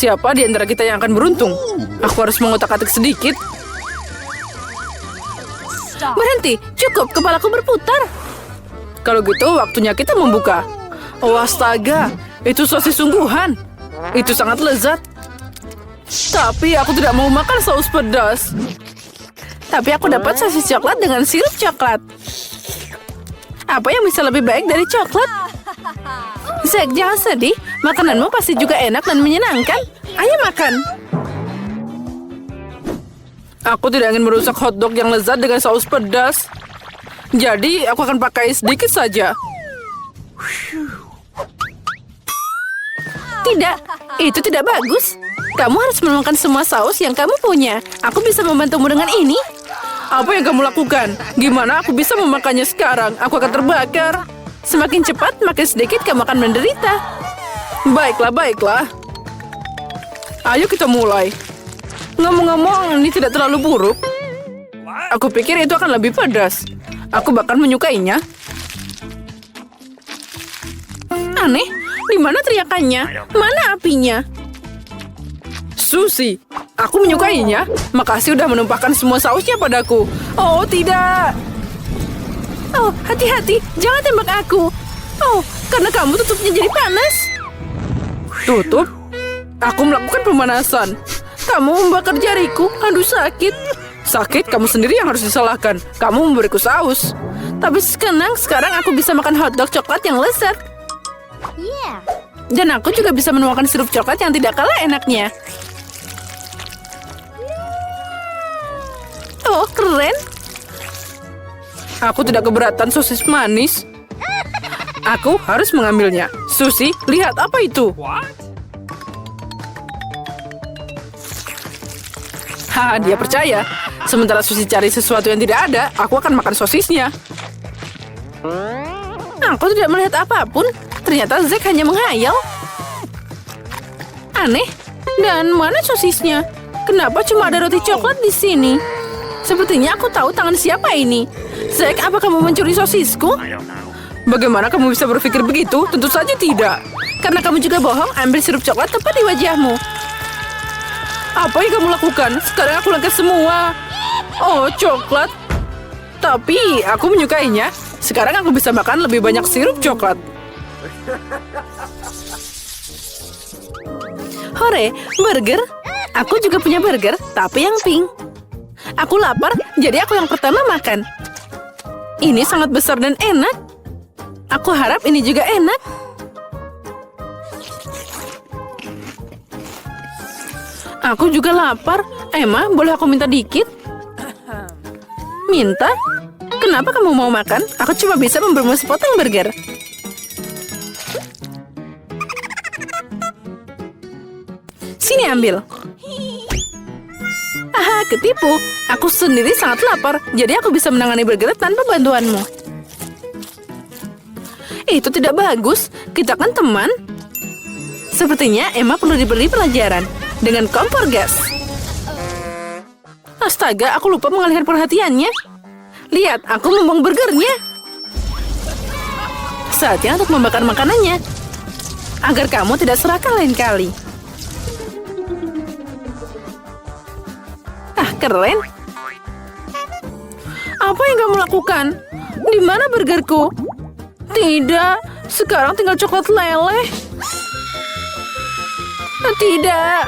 Siapa di antara kita yang akan beruntung? Aku harus mengotak-atik sedikit. Berhenti, cukup, kepalaku berputar. Kalau gitu, waktunya kita membuka. Oh, astaga. Itu sosis sungguhan. Itu sangat lezat. Tapi aku tidak mau makan saus pedas. Tapi aku dapat sosis coklat dengan sirup coklat. Apa yang bisa lebih baik dari coklat? Zack, jangan sedih. Makananmu pasti juga enak dan menyenangkan. Ayo makan. Aku tidak ingin merusak hotdog yang lezat dengan saus pedas. Jadi, aku akan pakai sedikit saja. Tidak, itu tidak bagus. Kamu harus menemukan semua saus yang kamu punya. Aku bisa membantumu dengan ini. Apa yang kamu lakukan? Gimana aku bisa memakannya sekarang? Aku akan terbakar. Semakin cepat, makin sedikit kamu akan menderita. Baiklah, baiklah. Ayo kita mulai. Ngomong-ngomong, ini tidak terlalu buruk. Aku pikir itu akan lebih pedas. Aku bahkan menyukainya. Aneh, di mana teriakannya? Mana apinya? Sushi, aku menyukainya. Makasih udah menumpahkan semua sausnya padaku. Oh, tidak. Oh, hati-hati, jangan tembak aku. Oh, karena kamu tutupnya jadi panas. Tutup? Aku melakukan pemanasan. Kamu membakar jariku, aduh sakit. Sakit, kamu sendiri yang harus disalahkan. Kamu memberiku saus. Tapi sekarang aku bisa makan hotdog coklat yang lezat. Dan aku juga bisa menuangkan sirup coklat yang tidak kalah enaknya. Oh, keren. Aku tidak keberatan sosis manis. Aku harus mengambilnya. Sushi, lihat apa itu? Haha, dia percaya. Sementara Sushi cari sesuatu yang tidak ada, aku akan makan sosisnya. Aku tidak melihat apapun. Ternyata Zack hanya menghayal. Aneh. Dan mana sosisnya? Kenapa cuma ada roti coklat di sini? Sepertinya aku tahu tangan siapa ini. Zack, apa kamu mencuri sosisku? Bagaimana kamu bisa berpikir begitu? Tentu saja tidak. Karena kamu juga bohong, ambil sirup coklat tepat di wajahmu. Apa yang kamu lakukan? Sekarang aku lengket semua. Oh, coklat. Tapi aku menyukainya. Sekarang aku bisa makan lebih banyak sirup coklat. Hore, burger. Aku juga punya burger, tapi yang pink. Aku lapar, jadi aku yang pertama makan. Ini sangat besar dan enak. Aku harap ini juga enak. Aku juga lapar. Emma, boleh aku minta dikit? Minta? Kenapa kamu mau makan? Aku cuma bisa memberimu sepotong burger. Sini ambil. Aha, ketipu. Aku sendiri sangat lapar, jadi aku bisa menangani burger tanpa bantuanmu. Itu tidak bagus. Kita kan teman. Sepertinya Emma perlu diberi pelajaran dengan kompor gas. Astaga, aku lupa mengalihkan perhatiannya. Lihat, aku membuang burgernya. Saatnya untuk membakar makanannya. Agar kamu tidak serakah lain kali. Ah, keren. Apa yang kamu lakukan? Di mana burgerku? Tidak, sekarang tinggal coklat leleh. Tidak.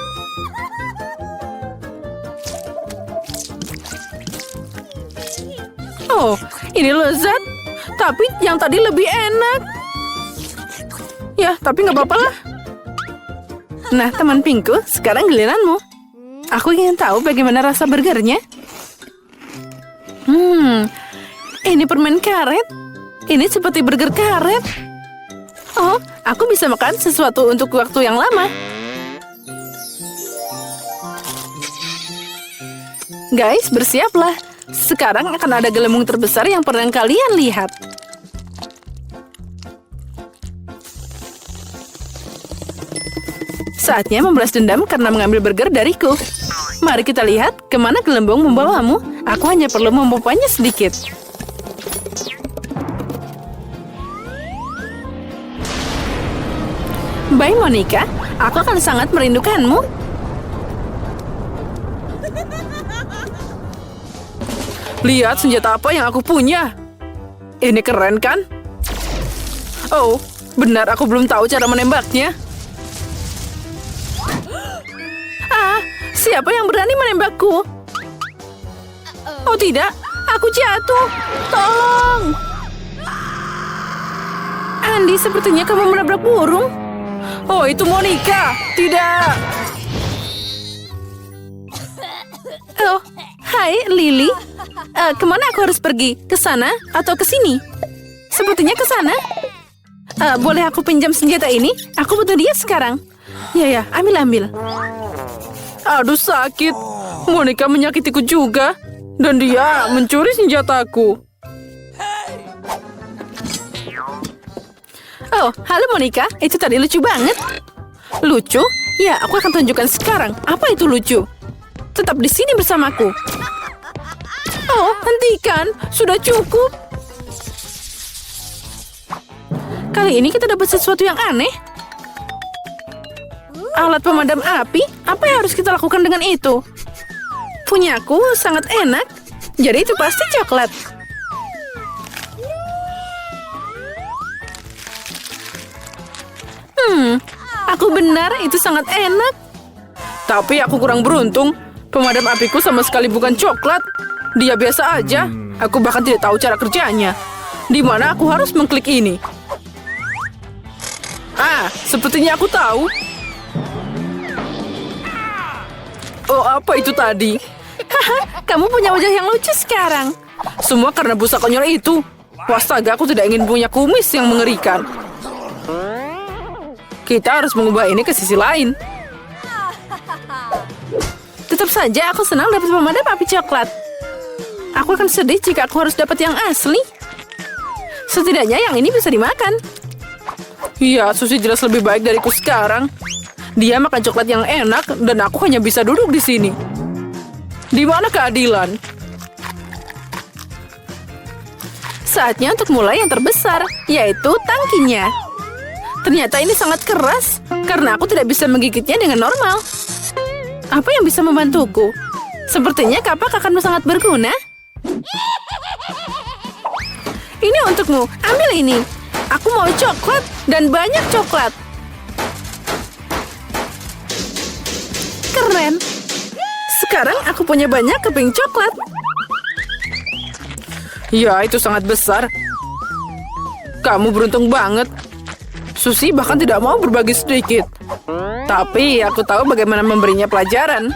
Oh, ini lezat. Tapi yang tadi lebih enak. Ya, tapi nggak apa-apa lah. Nah, teman Pinku, sekarang giliranmu. Aku ingin tahu bagaimana rasa burgernya. Ini permen karet. Ini seperti burger karet. Oh, aku bisa makan sesuatu untuk waktu yang lama. Guys, bersiaplah. Sekarang akan ada gelembung terbesar yang pernah kalian lihat. Saatnya membalas dendam karena mengambil burger dariku. Mari kita lihat kemana gelembung membawamu. Aku hanya perlu membopanya sedikit. Bye, Monica. Aku akan sangat merindukanmu. Lihat senjata apa yang aku punya. Ini keren kan? Oh, benar aku belum tahu cara menembaknya. Siapa yang berani menembakku? Oh tidak, aku jatuh. Tolong. Andy, sepertinya kamu menabrak burung. Oh, itu Monica. Tidak. Oh, hai Lily. Kemana aku harus pergi? Ke sana atau ke sini? Sepertinya ke sana. Boleh aku pinjam senjata ini? Aku butuh dia sekarang. Ya, ambil. Aduh, sakit. Monica menyakitiku juga. Dan dia mencuri senjataku. Oh, halo Monica. Itu tadi lucu banget. Lucu? Ya, aku akan tunjukkan sekarang. Apa itu lucu? Tetap di sini bersamaku. Oh, hentikan. Sudah cukup. Kali ini kita dapat sesuatu yang aneh. Alat pemadam api? Apa yang harus kita lakukan dengan itu? Punyaku sangat enak. Jadi itu pasti coklat. Aku benar, itu sangat enak. Tapi aku kurang beruntung. Pemadam apiku sama sekali bukan coklat. Dia biasa aja. Aku bahkan tidak tahu cara kerjanya. Di mana aku harus mengklik ini? Sepertinya aku tahu. Oh, apa itu tadi? Kamu punya wajah yang lucu sekarang. Semua karena busa konyol itu. Wastaga, aku tidak ingin punya kumis yang mengerikan. Kita harus mengubah ini ke sisi lain. Tetap saja aku senang dapat pemadam api coklat. Aku akan sedih jika aku harus dapat yang asli. Setidaknya yang ini bisa dimakan. Iya, Susi jelas lebih baik dariku sekarang. Dia makan coklat yang enak dan aku hanya bisa duduk di sini. Di mana keadilan? Saatnya untuk mulai yang terbesar, yaitu tangkinya. Ternyata ini sangat keras, karena aku tidak bisa menggigitnya dengan normal. Apa yang bisa membantuku? Sepertinya kapak akan sangat berguna. Ini untukmu, ambil ini. Aku mau coklat dan banyak coklat. Keren. Sekarang aku punya banyak keping coklat. Ya, itu sangat besar. Kamu beruntung banget. Susi bahkan tidak mau berbagi sedikit. Tapi aku tahu bagaimana memberinya pelajaran.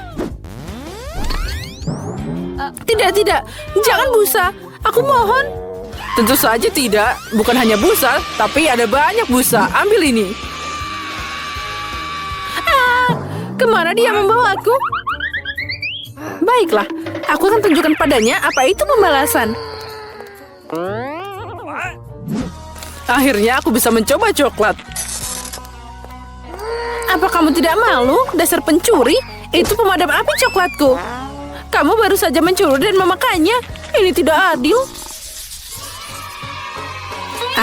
Tidak. Jangan busa. Aku mohon. Tentu saja tidak. Bukan hanya busa, tapi ada banyak busa. Ambil ini. Kemana dia membawaku? Baiklah, aku akan tunjukkan padanya apa itu pembalasan. Akhirnya aku bisa mencoba coklat. Apa kamu tidak malu, dasar pencuri? Itu pemadam api coklatku. Kamu baru saja mencuri dan memakannya. Ini tidak adil.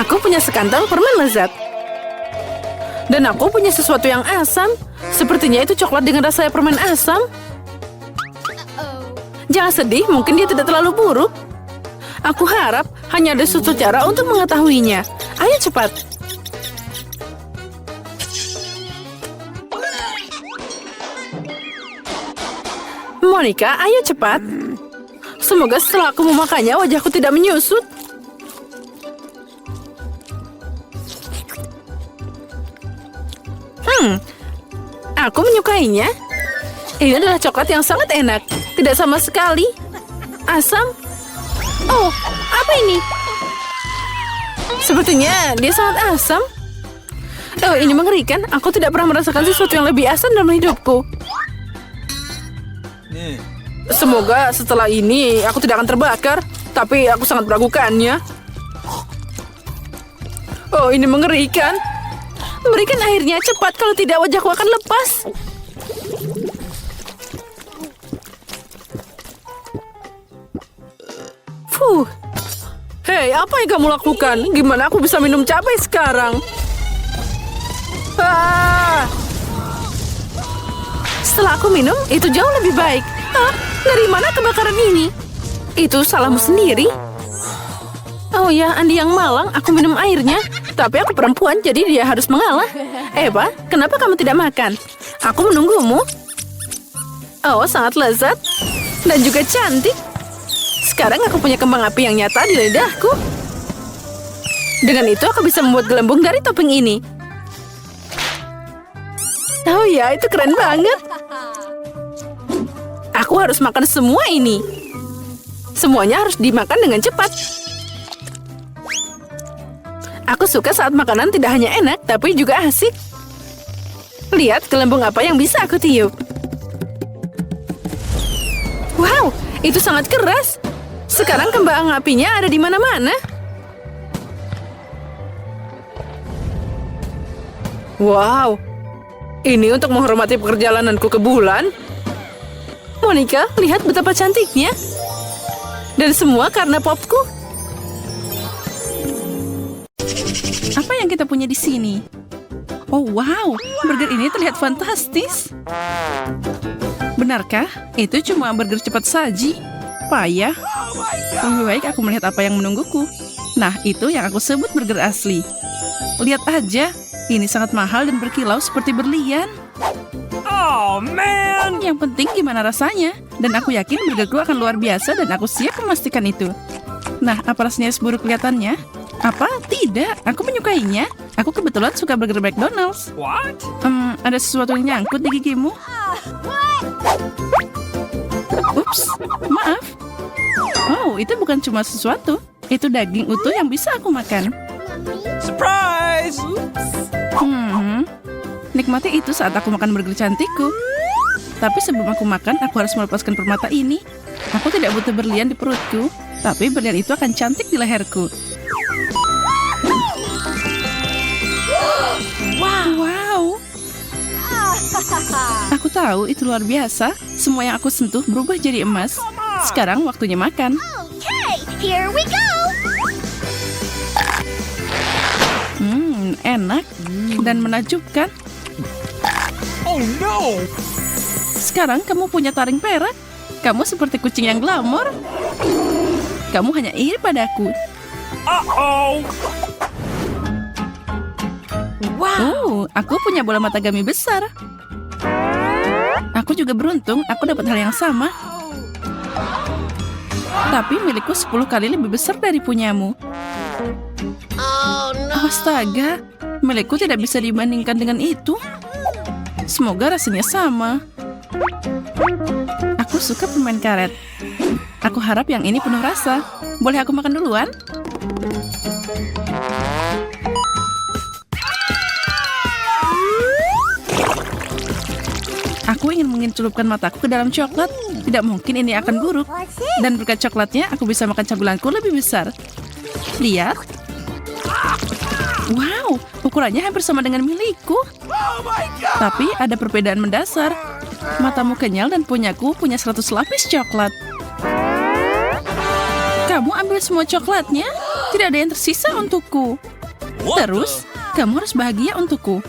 Aku punya sekantong permen lezat. Dan aku punya sesuatu yang asam. Sepertinya itu coklat dengan rasa permen asam. Jangan sedih, mungkin dia tidak terlalu buruk. Aku harap hanya ada suatu cara untuk mengetahuinya. Ayo cepat. Monica, ayo cepat. Semoga setelah aku memakannya, wajahku tidak menyusut. Aku menyukainya. Ini adalah coklat yang sangat enak. Tidak sama sekali asam. Oh, apa ini? Sepertinya dia sangat asam. Oh, ini mengerikan. Aku tidak pernah merasakan sesuatu yang lebih asam dalam hidupku. Semoga setelah ini aku tidak akan terbakar. Tapi aku sangat meragukannya. Oh, ini mengerikan. Berikan airnya cepat, kalau tidak wajahku akan lepas. Hei, apa yang kamu lakukan? Gimana aku bisa minum cabai sekarang? Ah! Setelah aku minum, itu jauh lebih baik. Hah? Dari mana kebakaran ini? Itu salahmu sendiri. Oh ya, Andi yang malang, aku minum airnya. Tapi aku perempuan, jadi dia harus mengalah. Eva, kenapa kamu tidak makan? Aku menunggumu. Oh, sangat lezat. Dan juga cantik. Sekarang aku punya kembang api yang nyata di lidahku. Dengan itu aku bisa membuat gelembung dari topping ini. Oh ya, itu keren banget. Aku harus makan semua ini. Semuanya harus dimakan dengan cepat. Aku suka saat makanan tidak hanya enak, tapi juga asik. Lihat gelembung apa yang bisa aku tiup. Wow, itu sangat keras. Sekarang kembang apinya ada di mana-mana. Wow, ini untuk menghormati perjalananku ke bulan. Monica, lihat betapa cantiknya. Dan semua karena popku. Apa yang kita punya di sini? Oh wow, burger ini terlihat fantastis. Benarkah? Itu cuma burger cepat saji. Payah. Lebih baik aku melihat apa yang menungguku. Nah, itu yang aku sebut burger asli. Lihat aja, ini sangat mahal dan berkilau seperti berlian. Oh man! Yang penting gimana rasanya. Dan aku yakin burgerku akan luar biasa dan aku siap memastikan itu. Nah, apa rasanya seburuk kelihatannya? Apa? Tidak, aku menyukainya. Aku kebetulan suka burger McDonald's. What? Ada sesuatu yang nyangkut di gigimu. Ups, maaf. Oh, itu bukan cuma sesuatu. Itu daging utuh yang bisa aku makan. Surprise! Nikmati itu saat aku makan burger cantikku. Tapi sebelum aku makan, aku harus melepaskan permata ini. Aku tidak butuh berlian di perutku, tapi berlian itu akan cantik di leherku. Wow. Aku tahu itu luar biasa. Semua yang aku sentuh berubah jadi emas. Sekarang waktunya makan. Okay, here we go. Enak dan menakjubkan. Oh no! Sekarang kamu punya taring perak. Kamu seperti kucing yang glamor. Kamu hanya iri padaku. Uh-oh! Wow, aku punya bola mata gami besar. Aku juga beruntung, aku dapat hal yang sama. Tapi milikku 10 kali lebih besar dari punyamu. Astaga, milikku tidak bisa dibandingkan dengan itu. Semoga rasanya sama. Aku suka permen karet. Aku harap yang ini penuh rasa. Boleh aku makan duluan? Aku ingin mencelupkan mataku ke dalam coklat. Tidak mungkin ini akan buruk. Dan berkat coklatnya, aku bisa makan camilanku lebih besar. Lihat. Wow, ukurannya hampir sama dengan milikku. Tapi ada perbedaan mendasar. Matamu kenyal dan punyaku punya 100 lapis coklat. Kamu ambil semua coklatnya? Tidak ada yang tersisa untukku. Terus, kamu harus bahagia untukku.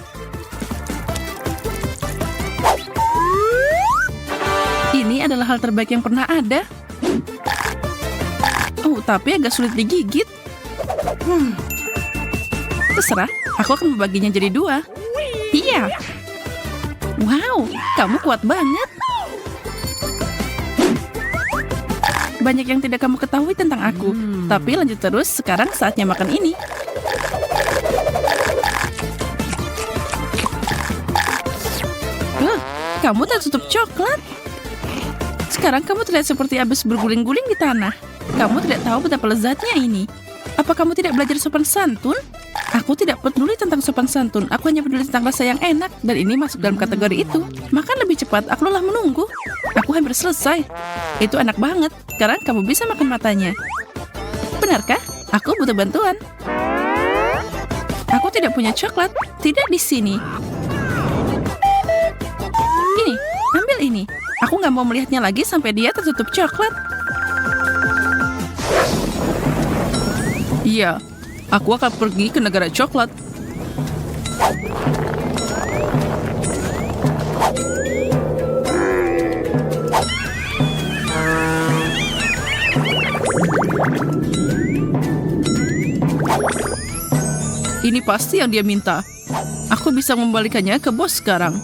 Ini adalah hal terbaik yang pernah ada. Oh, tapi agak sulit digigit. Terserah, aku akan membaginya jadi 2. Iya. Wow, kamu kuat banget. Banyak yang tidak kamu ketahui tentang aku. Tapi lanjut terus, sekarang saatnya makan ini. Kamu tertutup coklat. Sekarang kamu terlihat seperti habis berguling-guling di tanah. Kamu tidak tahu betapa lezatnya ini. Apa kamu tidak belajar sopan santun? Aku tidak peduli tentang sopan santun. Aku hanya peduli tentang rasa yang enak. Dan ini masuk dalam kategori itu. Makan lebih cepat, aku lelah menunggu. Aku hampir selesai. Itu enak banget. Sekarang kamu bisa makan matanya. Benarkah? Aku butuh bantuan. Aku tidak punya coklat. Tidak di sini. Ini, ambil ini. Aku nggak mau melihatnya lagi sampai dia tertutup coklat. Iya, aku akan pergi ke negara coklat. pasti yang dia minta. Aku bisa membalikannya ke bos sekarang.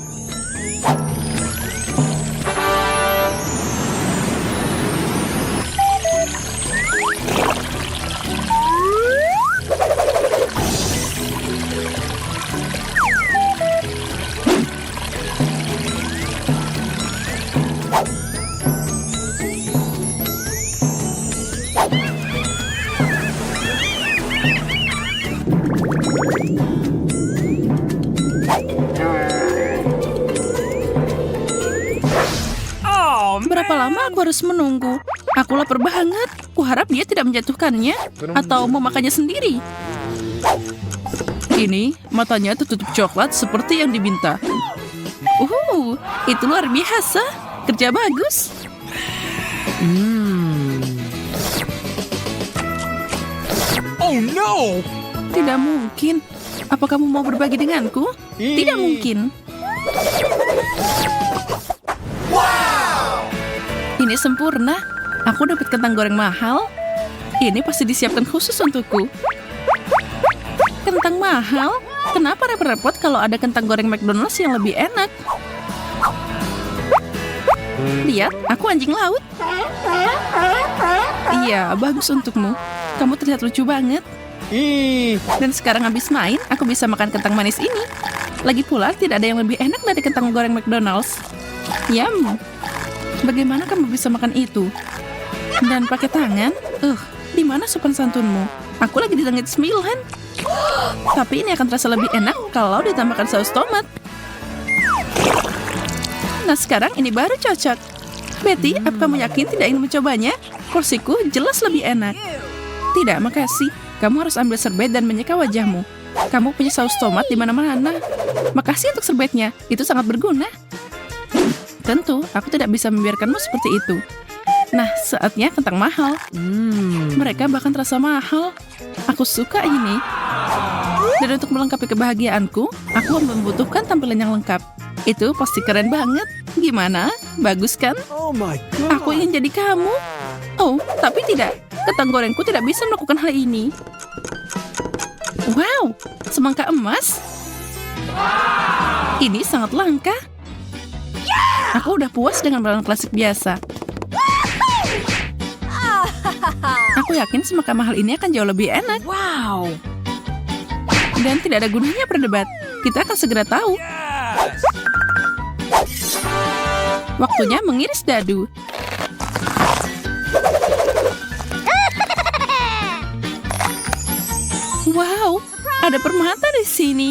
Oh, Berapa lama aku harus menunggu? Aku lapar banget. Kuharap dia tidak menjatuhkannya atau memakannya sendiri. Ini matanya tertutup coklat seperti yang diminta. Itu luar biasa. Kerja bagus. oh no! Tidak mungkin. Apa kamu mau berbagi denganku? Tidak mungkin. Ini sempurna. Aku dapat kentang goreng mahal. Ini pasti disiapkan khusus untukku. Kentang mahal? Kenapa repot-repot kalau ada kentang goreng McDonald's yang lebih enak? Lihat, aku anjing laut. Iya, bagus untukmu. Kamu terlihat lucu banget. Dan sekarang habis main, aku bisa makan kentang manis ini. Lagi pula, tidak ada yang lebih enak dari kentang goreng McDonald's. Yum. Bagaimana kamu bisa makan itu? Dan pakai tangan? Di mana sopan santunmu? Aku lagi di langit 9. Tapi ini akan terasa lebih enak kalau ditambahkan saus tomat. Nah, sekarang ini baru cocok. Betty, apa kamu yakin tidak ingin mencobanya? Porsiku jelas lebih enak. Tidak, makasih. Kamu harus ambil serbet dan menyeka wajahmu. Kamu punya saus tomat di mana-mana. Makasih untuk serbetnya. Itu sangat berguna. Tentu, aku tidak bisa membiarkanmu seperti itu. Nah, saatnya kentang mahal. Mereka bahkan terasa mahal. Aku suka ini. Dan untuk melengkapi kebahagiaanku, aku membutuhkan tampilan yang lengkap. Itu pasti keren banget. Gimana? Bagus kan? Oh my god! Aku ingin jadi kamu. Oh, tapi tidak. Kentang gorengku tidak bisa melakukan hal ini. Wow, semangka emas. Ini sangat langka. Aku udah puas dengan barang klasik biasa. Aku yakin semangka mahal ini akan jauh lebih enak. Wow. Dan tidak ada gunanya berdebat. Kita akan segera tahu. Yes! Waktunya mengiris dadu. Wow, ada permata di sini.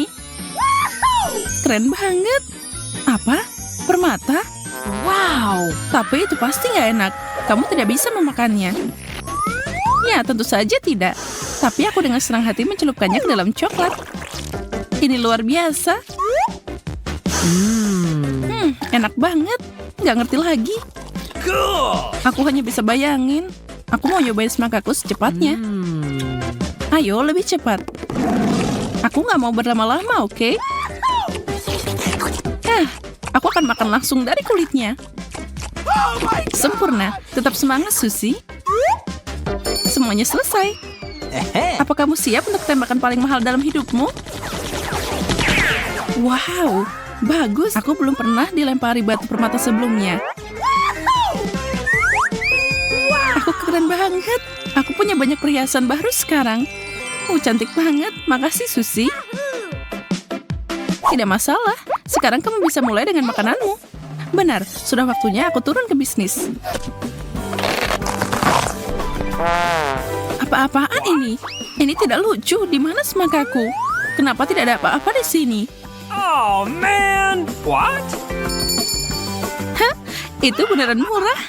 Keren banget. Apa? Permata? Wow, tapi itu pasti nggak enak. Kamu tidak bisa memakannya. Ya, tentu saja tidak. Tapi aku dengan senang hati mencelupkannya ke dalam coklat. Ini luar biasa. Enak banget. Nggak ngerti lagi. Cool! Aku hanya bisa bayangin. Aku mau nyobain semangkaku secepatnya. Ayo, lebih cepat. Aku nggak mau berlama-lama, oke? Aku akan makan langsung dari kulitnya. Sempurna. Tetap semangat, Susie. Semuanya selesai. Apa kamu siap untuk tembakan paling mahal dalam hidupmu? Wow, bagus. Aku belum pernah dilempari batu permata sebelumnya. Aku keren banget. Aku punya banyak perhiasan baru sekarang. Cantik banget. Makasih, Susie. Tidak masalah. Sekarang kamu bisa mulai dengan makananmu. Benar, sudah waktunya aku turun ke bisnis. Apa-apaan ini? Ini tidak lucu. Di mana semangkaku? Kenapa tidak ada apa-apa di sini? Oh man! What? Hah? Itu beneran murah.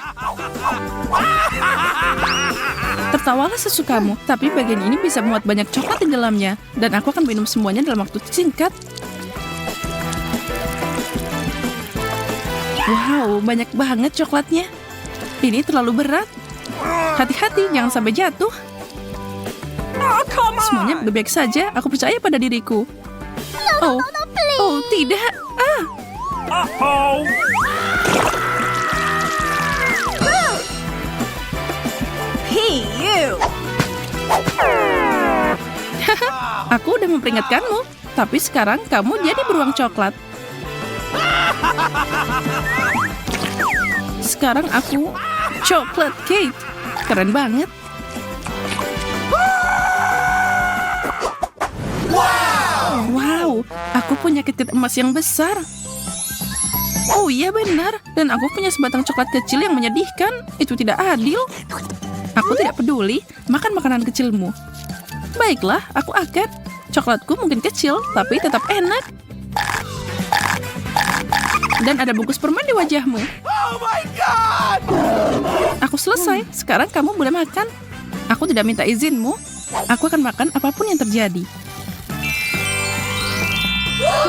Tertawalah sesukamu, tapi bagian ini bisa muat banyak coklat di dalamnya. Dan aku akan minum semuanya dalam waktu singkat. Wow, banyak banget coklatnya. Ini terlalu berat. Hati-hati, jangan sampai jatuh. Oh, come on! Semuanya baik-baik saja, aku percaya pada diriku. Oh, tidak. Uh-oh! Hey, you. Aku udah memperingatkanmu, tapi sekarang kamu jadi beruang coklat. Sekarang aku coklat Kate. Keren banget. Wow, aku punya KitKat emas yang besar. Oh iya benar, dan aku punya sebatang coklat kecil yang menyedihkan. Itu tidak adil. Aku tidak peduli, makan makanan kecilmu. Baiklah, aku akan. Coklatku mungkin kecil, tapi tetap enak. Dan ada bungkus permen di wajahmu. Oh my God! Aku selesai, sekarang kamu boleh makan. Aku tidak minta izinmu. Aku akan makan apapun yang terjadi.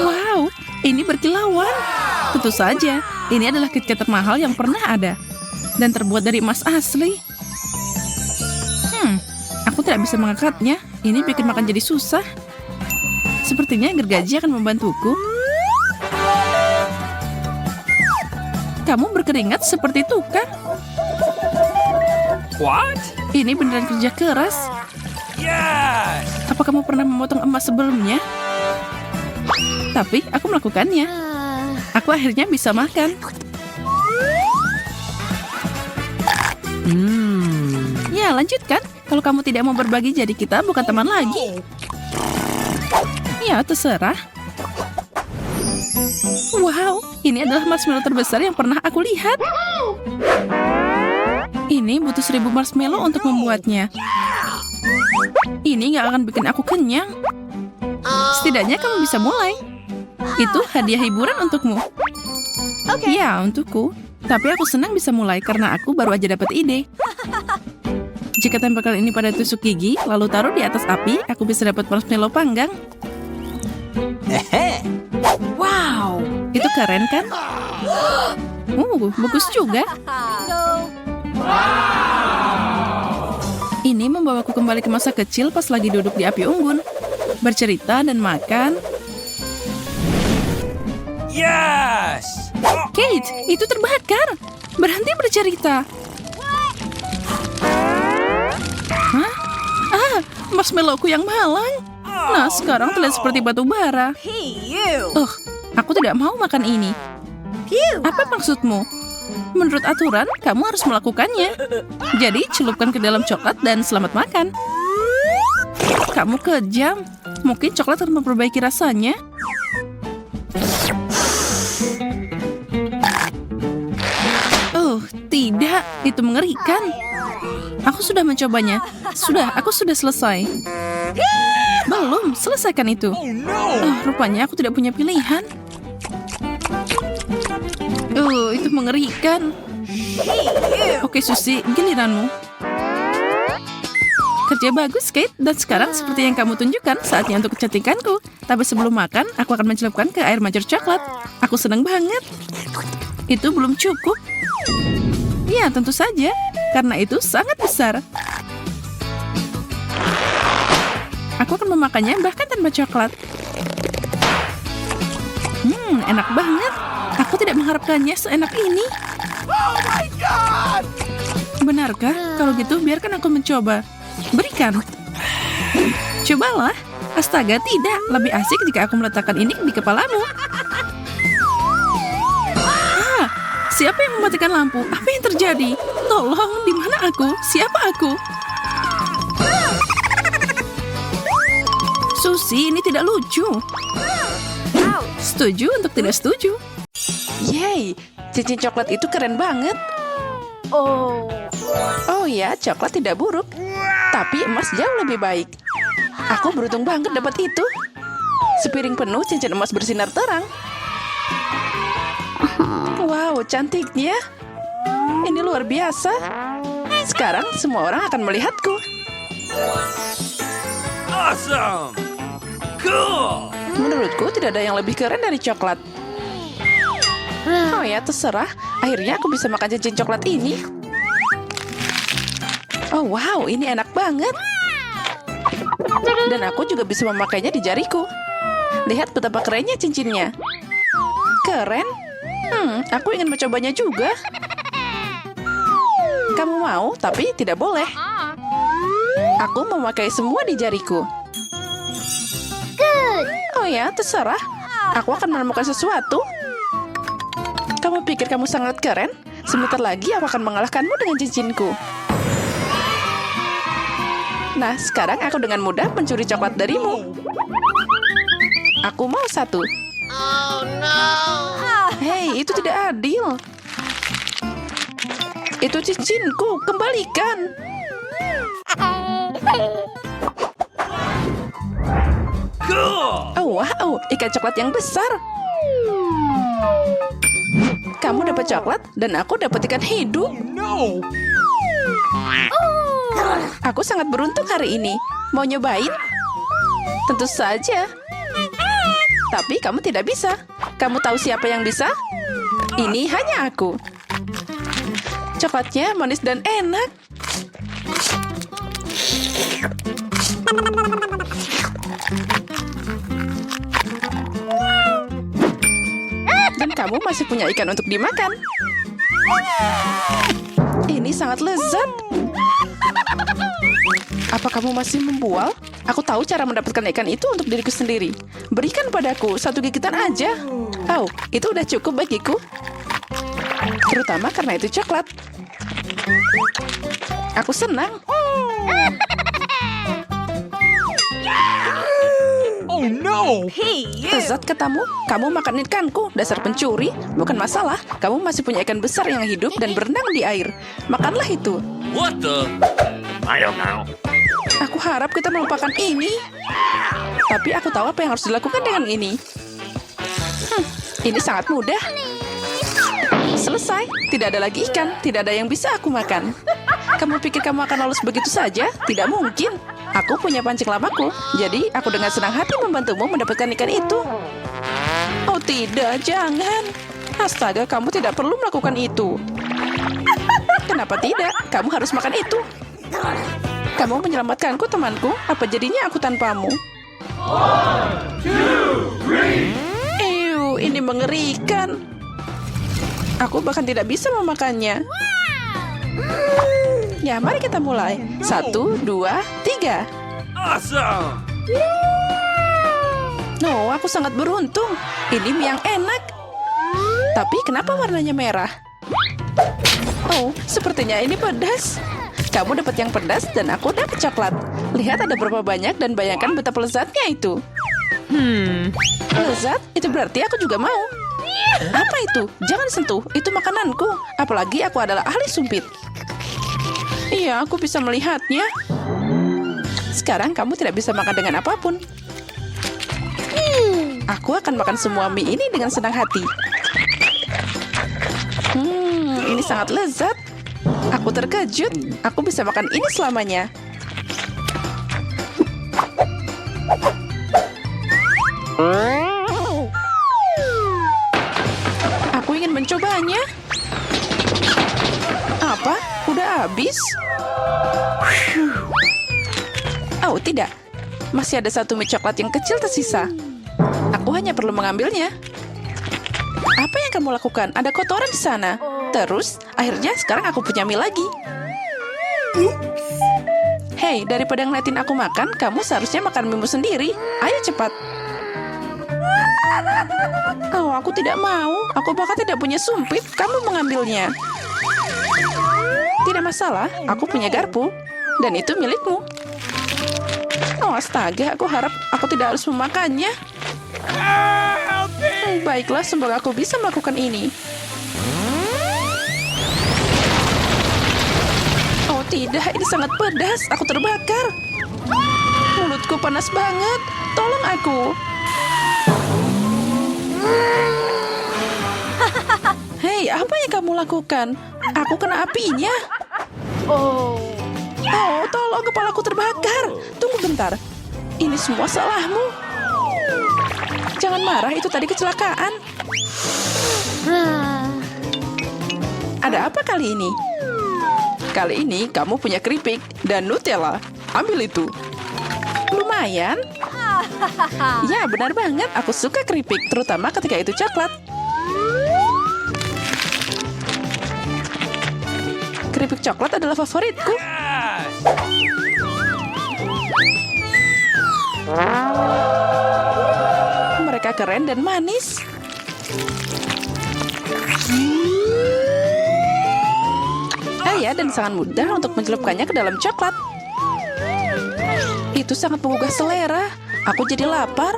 Wow, ini berkilauan. Tentu saja, ini adalah KitKat termahal yang pernah ada. Dan terbuat dari emas asli. Aku tidak bisa mengangkatnya. Ini bikin makan jadi susah. Sepertinya gergaji akan membantuku. Kamu berkeringat seperti itu kan? What? Ini beneran kerja keras. Yes! Apa kamu pernah memotong emas sebelumnya? Tapi aku melakukannya. Aku akhirnya bisa makan. Ya, lanjutkan. Kalau kamu tidak mau berbagi, jadi kita bukan teman lagi. Ya, terserah. Wow, ini adalah marshmallow terbesar yang pernah aku lihat. Ini butuh 1000 marshmallow untuk membuatnya. Ini nggak akan bikin aku kenyang. Setidaknya kamu bisa mulai. Itu hadiah hiburan untukmu. Ya, untukku. Tapi aku senang bisa mulai karena aku baru aja dapat ide. Jika tempelkan ini pada tusuk gigi, lalu taruh di atas api, aku bisa dapat marshmallow panggang. Wow, itu keren kan? Bagus juga. Ini membawaku kembali ke masa kecil pas lagi duduk di api unggun, bercerita dan makan. Yes! Kate, itu terbakar. Berhenti bercerita. Hah? Marshmallowku yang malang. Nah, sekarang terlihat seperti batu bara. Aku tidak mau makan ini. Apa maksudmu? Menurut aturan, kamu harus melakukannya. Jadi, celupkan ke dalam coklat dan selamat makan. Kamu kejam. Mungkin coklat akan memperbaiki rasanya. Tidak. Itu mengerikan. Aku sudah mencobanya. Aku sudah selesai. Belum, selesaikan itu. Rupanya aku tidak punya pilihan. Itu mengerikan. Oke, Susie, giliranmu. Kerja bagus, Kate. Dan sekarang seperti yang kamu tunjukkan, saatnya untuk kecantikanku. Tapi sebelum makan, aku akan mencelupkan ke air mancur coklat. Aku senang banget. Itu belum cukup. Ya, tentu saja. Karena itu sangat besar. Aku akan memakannya bahkan tanpa coklat. Enak banget. Aku tidak mengharapkannya seenak ini. Oh my God! Benarkah? Kalau gitu, biarkan aku mencoba. Berikan. Cobalah. Astaga, tidak. Lebih asik jika aku meletakkan ini di kepalamu. Siapa yang mematikan lampu? Apa yang terjadi? Tolong, di mana aku? Siapa aku? Susie, ini tidak lucu. Setuju untuk tidak setuju. Yeay, cincin coklat itu keren banget. Oh ya, coklat tidak buruk. Tapi emas jauh lebih baik. Aku beruntung banget dapat itu. Sepiring penuh cincin emas bersinar terang. Wow, cantiknya. Ini luar biasa. Sekarang semua orang akan melihatku. Awesome! Cool! Menurutku tidak ada yang lebih keren dari coklat. Oh ya, terserah. Akhirnya aku bisa makan cincin coklat ini. Oh wow, ini enak banget. Dan aku juga bisa memakainya di jariku. Lihat betapa kerennya cincinnya. Keren. Aku ingin mencobanya juga. Kamu mau, tapi tidak boleh. Aku memakai semua di jariku. Oh ya, terserah. Aku akan menemukan sesuatu. Kamu pikir kamu sangat keren? Sebentar lagi aku akan mengalahkanmu dengan cincinku. Nah, sekarang aku dengan mudah mencuri coklat darimu. Aku mau satu. Hei, itu tidak adil. Itu cincinku, kembalikan. Cool! Oh, wow, ikan coklat yang besar. Kamu dapat coklat dan aku dapat ikan hidup. No! Aku sangat beruntung hari ini. Mau nyobain? Tentu saja. Tapi kamu tidak bisa. Kamu tahu siapa yang bisa? Ini hanya aku. Coklatnya manis dan enak. Dan kamu masih punya ikan untuk dimakan. Ini sangat lezat. Apa kamu masih membual? Aku tahu cara mendapatkan ikan itu untuk diriku sendiri. Berikan padaku satu gigitan aja. Oh, itu udah cukup bagiku. Terutama karena itu coklat. Aku senang. Oh no! Lezat katamu, kamu makan ikanku, dasar pencuri. Bukan masalah, kamu masih punya ikan besar yang hidup dan berenang di air. Makanlah itu. What the? I don't know. Aku harap kita melupakan ini. Tapi aku tahu apa yang harus dilakukan dengan ini. Ini sangat mudah. Selesai, tidak ada lagi ikan, tidak ada yang bisa aku makan. Kamu pikir kamu akan lolos begitu saja? Tidak mungkin. Aku punya pancing lamaku, jadi aku dengan senang hati membantumu mendapatkan ikan itu. Oh tidak, jangan. Astaga, kamu tidak perlu melakukan itu. Kenapa tidak? Kamu harus makan itu. Kamu menyelamatkanku, temanku. Apa jadinya aku tanpamu? 1, 2, 3. Ew, ini mengerikan. Aku bahkan tidak bisa memakannya. Ya, mari kita mulai. 1, 2, 3. Awesome! No, aku sangat beruntung. Ini mie yang enak. Tapi kenapa warnanya merah? Oh, sepertinya ini pedas. Kamu dapat yang pedas dan aku dapat coklat. Lihat ada berapa banyak dan bayangkan betapa lezatnya itu. Lezat? Itu berarti aku juga mau. Apa itu? Jangan sentuh, itu makananku. Apalagi aku adalah ahli sumpit. Iya, aku bisa melihatnya. Sekarang kamu tidak bisa makan dengan apapun. Aku akan makan semua mie ini dengan senang hati. Ini sangat lezat. Aku terkejut. Aku bisa makan ini selamanya. Aku ingin mencobanya. Apa? Udah habis? Oh, tidak. Masih ada satu mie coklat yang kecil tersisa. Aku hanya perlu mengambilnya. Apa yang kamu lakukan? Ada kotoran di sana. Terus, akhirnya sekarang aku punya mie lagi. Hei, daripada ngeliatin aku makan, kamu seharusnya makan mie sendiri. Ayo cepat. Oh, aku tidak mau. Aku bahkan tidak punya sumpit. Kamu mengambilnya. Tidak masalah, aku punya garpu. Dan itu milikmu. Oh, astaga, aku harap aku tidak harus memakannya. Baiklah, semoga aku bisa melakukan ini. Oh tidak, ini sangat pedas. Aku terbakar. Mulutku panas banget. Tolong aku. Hei, apa yang kamu lakukan? Aku kena apinya. Oh, tolong, kepalaku terbakar. Tunggu bentar. Ini semua salahmu. Jangan marah, itu tadi kecelakaan. Ada apa kali ini? Kali ini kamu punya keripik dan Nutella. Ambil itu. Lumayan. Ya, benar banget. Aku suka keripik, terutama ketika itu coklat. Keripik coklat adalah favoritku. Yes! Monica keren dan manis. Ya, dan sangat mudah untuk mencelupkannya ke dalam coklat. Itu sangat menggugah selera. Aku jadi lapar.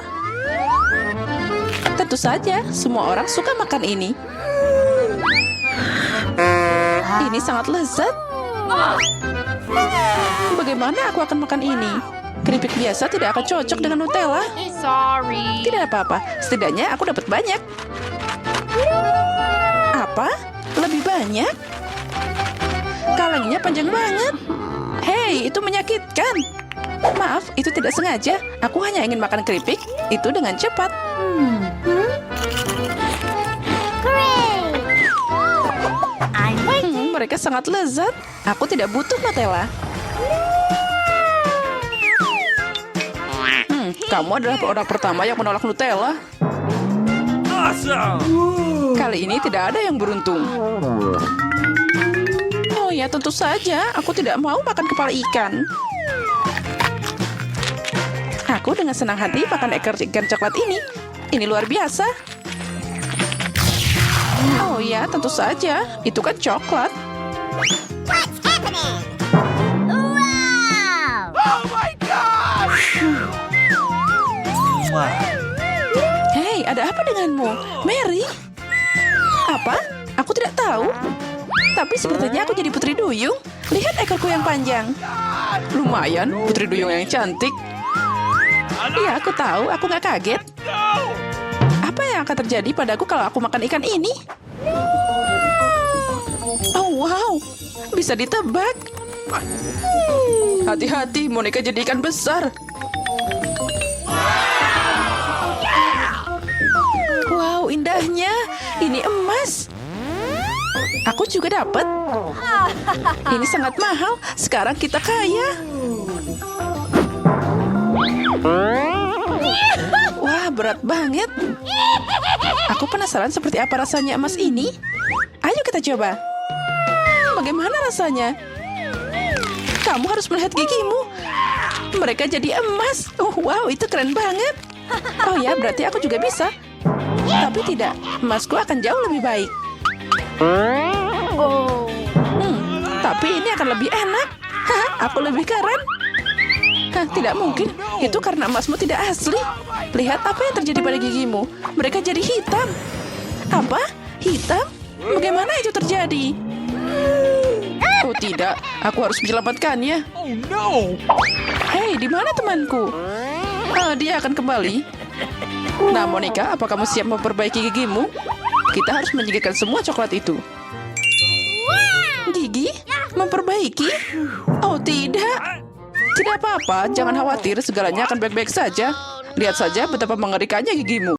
Tentu saja, semua orang suka makan ini. Ini sangat lezat. Bagaimana aku akan makan ini? Keripik biasa tidak akan cocok dengan Nutella. Sorry. Tidak apa-apa, setidaknya aku dapat banyak. Apa? Lebih banyak? Kalengnya panjang banget. Hei, itu menyakitkan. Maaf, itu tidak sengaja. Aku hanya ingin makan keripik itu dengan cepat. Hooray! I'm waiting. Mereka sangat lezat. Aku tidak butuh Nutella. Kamu adalah orang pertama yang menolak Nutella. Awesome! Kali ini tidak ada yang beruntung. Oh ya, tentu saja. Aku tidak mau makan kepala ikan. Aku dengan senang hati makan ekor ikan coklat ini. Ini luar biasa. Oh ya, tentu saja. Itu kan coklat. What's happening? Wow! Oh my gosh! Hei, ada apa denganmu? Mary? Apa? Aku tidak tahu. Tapi sepertinya aku jadi putri duyung. Lihat ekorku yang panjang. Lumayan, putri duyung yang cantik. Iya, aku tahu. Aku nggak kaget. Apa yang akan terjadi padaku kalau aku makan ikan ini? Oh, wow. Bisa ditebak. Hati-hati, Monica jadi ikan besar. Wow, indahnya. Ini emas. Aku juga dapat. Ini sangat mahal. Sekarang kita kaya. Wah, berat banget. Aku penasaran seperti apa rasanya emas ini. Ayo kita coba. Bagaimana rasanya? Kamu harus melihat gigimu. Mereka jadi emas. Oh, wow, itu keren banget. Oh ya, berarti aku juga bisa. Tapi tidak, emasku akan jauh lebih baik. Tapi ini akan lebih enak. Hah, aku lebih keren. Hah, tidak mungkin. Itu karena emasmu tidak asli. Lihat apa yang terjadi pada gigimu. Mereka jadi hitam. Apa? Hitam? Bagaimana itu terjadi? Oh tidak, aku harus menyelamatkannya. Oh no! Hei, di mana temanku? Dia akan kembali. Nah, Monica, apa kamu siap memperbaiki gigimu? Kita harus menyingkirkan semua coklat itu. Gigi? Memperbaiki? Oh tidak. Tidak apa-apa, jangan khawatir, segalanya akan baik-baik saja. Lihat saja betapa mengerikannya gigimu.